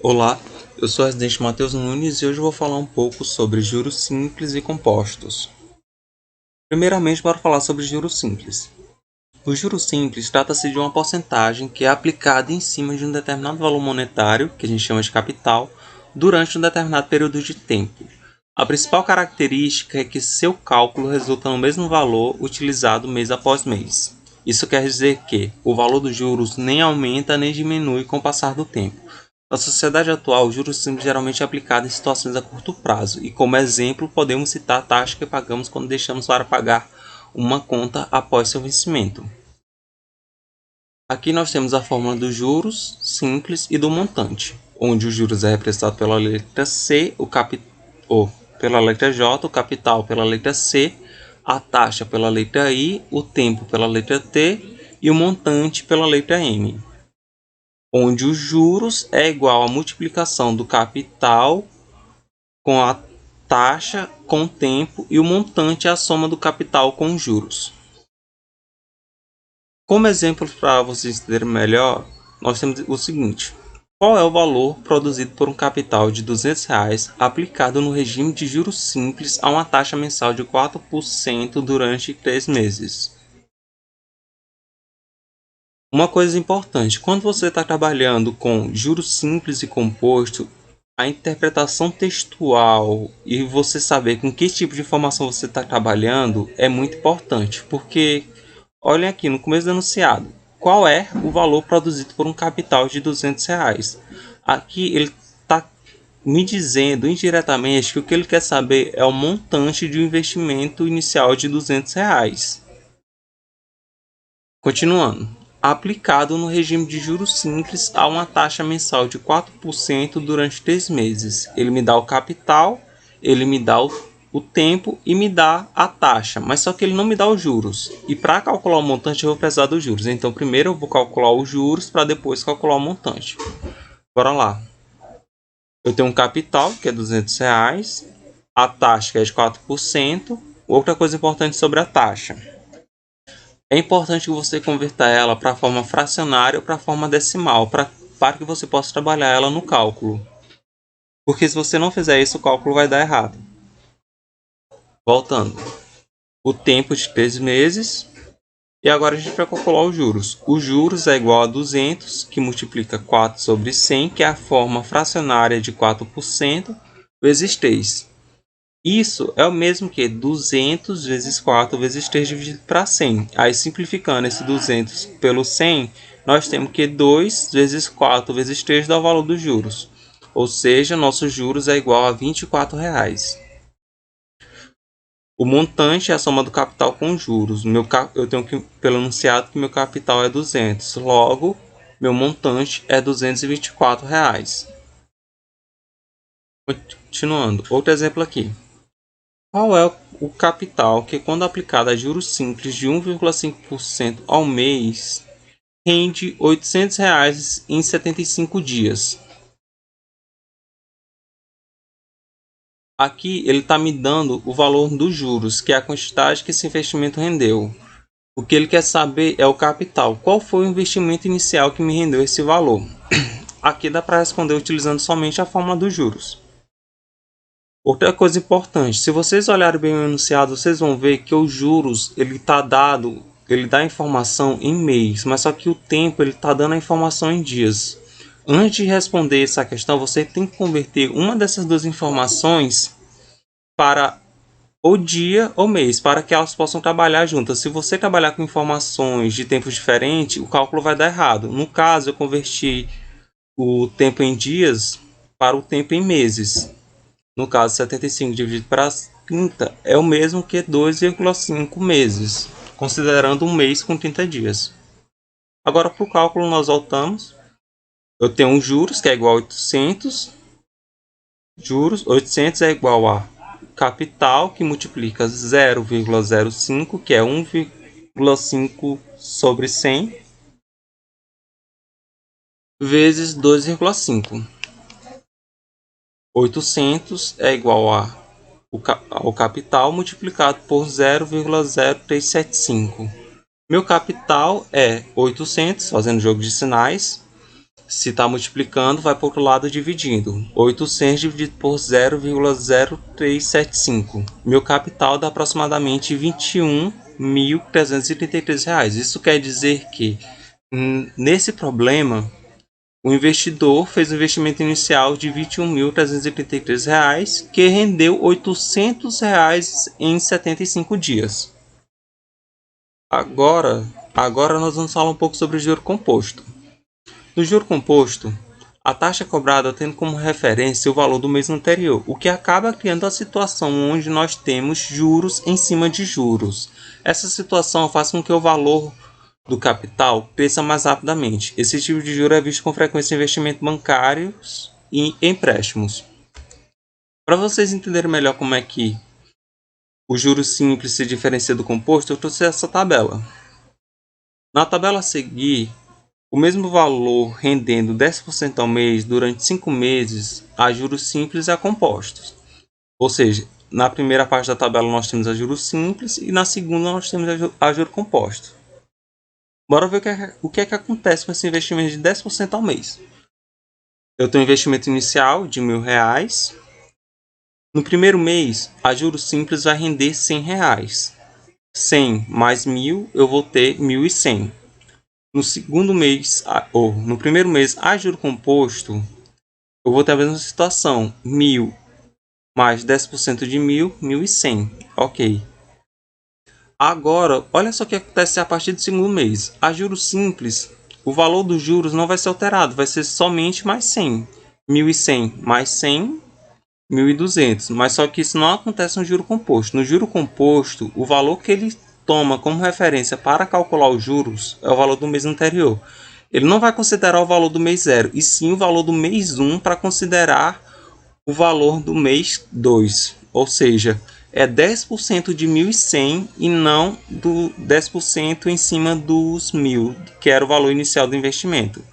Olá, eu sou o residente Matheus Nunes e hoje vou falar um pouco sobre juros simples e compostos. Primeiramente, para falar sobre juros simples. O juros simples trata-se de uma porcentagem que é aplicada em cima de um determinado valor monetário, que a gente chama de capital, durante um determinado período de tempo. A principal característica é que seu cálculo resulta no mesmo valor utilizado mês após mês. Isso quer dizer que o valor dos juros nem aumenta nem diminui com o passar do tempo. Na sociedade atual, o juros simples geralmente é aplicado em situações a curto prazo, e como exemplo podemos citar a taxa que pagamos quando deixamos para pagar uma conta após seu vencimento. Aqui nós temos a fórmula dos juros simples e do montante, onde os juros é representado pela letra C, ou pela letra J, o capital pela letra C, a taxa pela letra I, o tempo pela letra T e o montante pela letra M, onde os juros é igual à multiplicação do capital com a taxa com o tempo e o montante é a soma do capital com os juros. Como exemplo para vocês entenderem melhor, nós temos o seguinte: qual é o valor produzido por um capital de R$ 200 aplicado no regime de juros simples a uma taxa mensal de 4% durante 3 meses? Uma coisa importante, quando você está trabalhando com juros simples e composto, a interpretação textual e você saber com que tipo de informação você está trabalhando é muito importante, porque olhem aqui no começo do enunciado, qual é o valor produzido por um capital de R$ 200? Aqui ele está me dizendo indiretamente que o que ele quer saber é o montante de um investimento inicial de R$ 200. Continuando, aplicado no regime de juros simples a uma taxa mensal de 4% durante 3 meses. Ele me dá o capital, ele me dá o tempo e me dá a taxa, mas só que ele não me dá os juros. E para calcular o montante eu vou precisar dos juros. Então primeiro eu vou calcular os juros para depois calcular o montante. Bora lá. Eu tenho um capital que é R$ 200, a taxa que é de 4%. Outra coisa importante sobre a taxa. É importante que você converta ela para a forma fracionária ou para a forma decimal, para que você possa trabalhar ela no cálculo. Porque se você não fizer isso, o cálculo vai dar errado. Voltando. O tempo de 3 meses. E agora a gente vai calcular os juros. Os juros é igual a 200, que multiplica 4 sobre 100, que é a forma fracionária de 4%, vezes 3. Isso é o mesmo que 200 vezes 4 vezes 3 dividido para 100. Aí simplificando esse 200 pelo 100, nós temos que 2 vezes 4 vezes 3 dá o valor dos juros. Ou seja, nossos juros é igual a R$ 24. O montante é a soma do capital com juros. Eu tenho que, pelo enunciado, que meu capital é 200. Logo, meu montante é R$ 224. Continuando, outro exemplo aqui. Qual é o capital que, quando aplicado a juros simples de 1,5% ao mês, rende R$ 800 em 75 dias? Aqui ele está me dando o valor dos juros, que é a quantidade que esse investimento rendeu. O que ele quer saber é o capital. Qual foi o investimento inicial que me rendeu esse valor? Aqui dá para responder utilizando somente a fórmula dos juros. Outra coisa importante, se vocês olharem bem o enunciado, vocês vão ver que os juros ele dá a informação em mês, mas só que o tempo ele está dando a informação em dias. Antes de responder essa questão, você tem que converter uma dessas duas informações para o dia ou mês, para que elas possam trabalhar juntas. Se você trabalhar com informações de tempos diferentes, o cálculo vai dar errado. No caso, eu converti o tempo em dias para o tempo em meses. No caso, 75 dividido para 30 é o mesmo que 2,5 meses, considerando um mês com 30 dias. Agora, para o cálculo, nós voltamos. Eu tenho um juros, que é igual a 800. Juros, 800 é igual a capital, que multiplica 0,05, que é 1,5 sobre 100, vezes 2,5. 800 é igual ao capital multiplicado por 0,0375. Meu capital é 800, fazendo jogo de sinais, Se está multiplicando, vai para o outro lado dividindo. 800 dividido por 0,0375. Meu capital dá aproximadamente R$ 21.333. Isso quer dizer que, nesse problema, o investidor fez um investimento inicial de R$ 21.333, que rendeu R$ 800 em 75 dias. Agora nós vamos falar um pouco sobre o juro composto. No juro composto, a taxa é cobrada tendo como referência o valor do mês anterior, o que acaba criando a situação onde nós temos juros em cima de juros. Essa situação faz com que o valor do capital cresça mais rapidamente. Esse tipo de juro é visto com frequência em investimentos bancários e empréstimos. Para vocês entenderem melhor como é que o juro simples se diferencia do composto, eu trouxe essa tabela. Na tabela a seguir, o mesmo valor rendendo 10% ao mês durante 5 meses a juros simples e a compostos. Ou seja, na primeira parte da tabela nós temos a juros simples e na segunda nós temos a juros compostos. Bora ver o que é que acontece com esse investimento de 10% ao mês. Eu tenho um investimento inicial de R$1.000. No primeiro mês, a juros simples vai render R$100. 100 mais 1.000, eu vou ter 1.100. No segundo mês, ou no primeiro mês, a juro composto, eu vou ter a mesma situação. 1.000 mais 10% de 1.000, 1.100. Ok. Agora, olha só o que acontece a partir do segundo mês. A juros simples, o valor dos juros não vai ser alterado, vai ser somente mais 100. 1.100 mais 100, 1.200. Mas só que isso não acontece no juro composto. No juro composto, o valor que ele toma como referência para calcular os juros é o valor do mês anterior. Ele não vai considerar o valor do mês 0, e sim o valor do mês 1 para considerar o valor do mês 2. Ou seja, é 10% de 1.100 e não do 10% em cima dos 1.000, que era o valor inicial do investimento.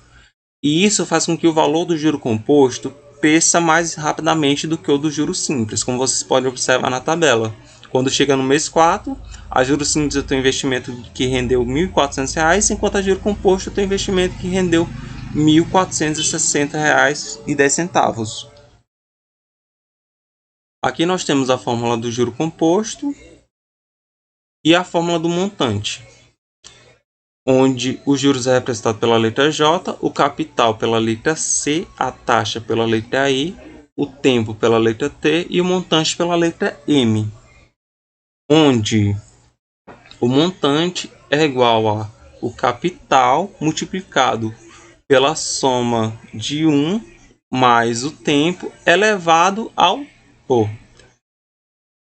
E isso faz com que o valor do juro composto cresça mais rapidamente do que o do juro simples, como vocês podem observar na tabela. Quando chega no mês 4, a juros simples eu tenho investimento que rendeu R$ 1.400, enquanto a juro composto eu tenho investimento que rendeu R$ 1.460,10. Aqui nós temos a fórmula do juro composto e a fórmula do montante, onde os juros é representado pela letra J, o capital pela letra C, a taxa pela letra I, o tempo pela letra T e o montante pela letra M, onde o montante é igual a o capital multiplicado pela soma de 1 mais o tempo elevado ao...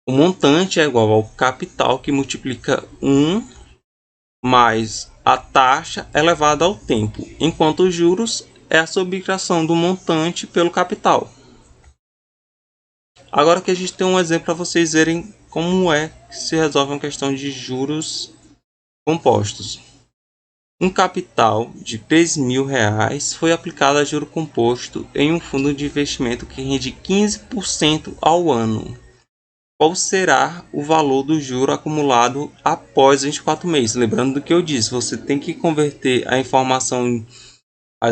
O montante é igual ao capital que multiplica 1 mais a taxa elevada ao tempo, enquanto os juros é a subtração do montante pelo capital. Agora que a gente tem um exemplo para vocês verem como é que se resolve uma questão de juros compostos. Um capital de R$3.000 foi aplicado a juro composto em um fundo de investimento que rende 15% ao ano. Qual será o valor do juro acumulado após 24 meses? Lembrando do que eu disse, você tem que converter as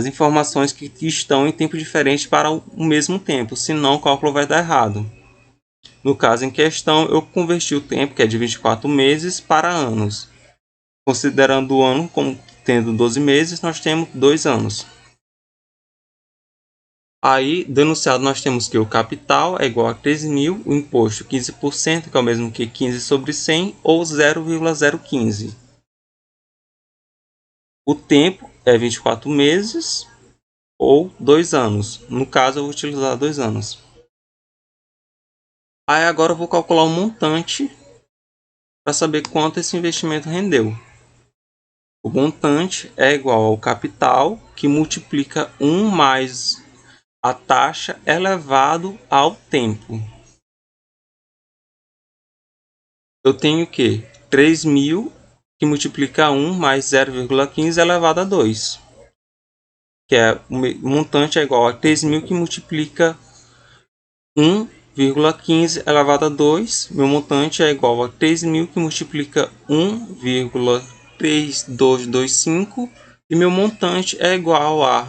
informações que estão em tempo diferente para o mesmo tempo, senão o cálculo vai dar errado. No caso em questão, eu converti o tempo, que é de 24 meses, para anos. Considerando o ano como tendo 12 meses, nós temos 2 anos. Aí, denunciado, nós temos que o capital é igual a 13.000, o imposto 15%, que é o mesmo que 15 sobre 100, ou 0,015. O tempo é 24 meses ou 2 anos. No caso, eu vou utilizar 2 anos. Aí agora eu vou calcular o montante para saber quanto esse investimento rendeu. O montante é igual ao capital, que multiplica 1 mais a taxa elevado ao tempo. Eu tenho que 3.000 que multiplica 1 mais 0,15 elevado a 2. Que é o montante é igual a 3.000 que multiplica 1,15 elevado a 2. Meu montante é igual a 3.000 que multiplica 1,3225. E meu montante é igual a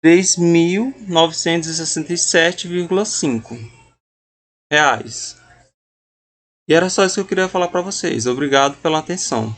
R$ 3.967,5. E era só isso que eu queria falar para vocês. Obrigado pela atenção.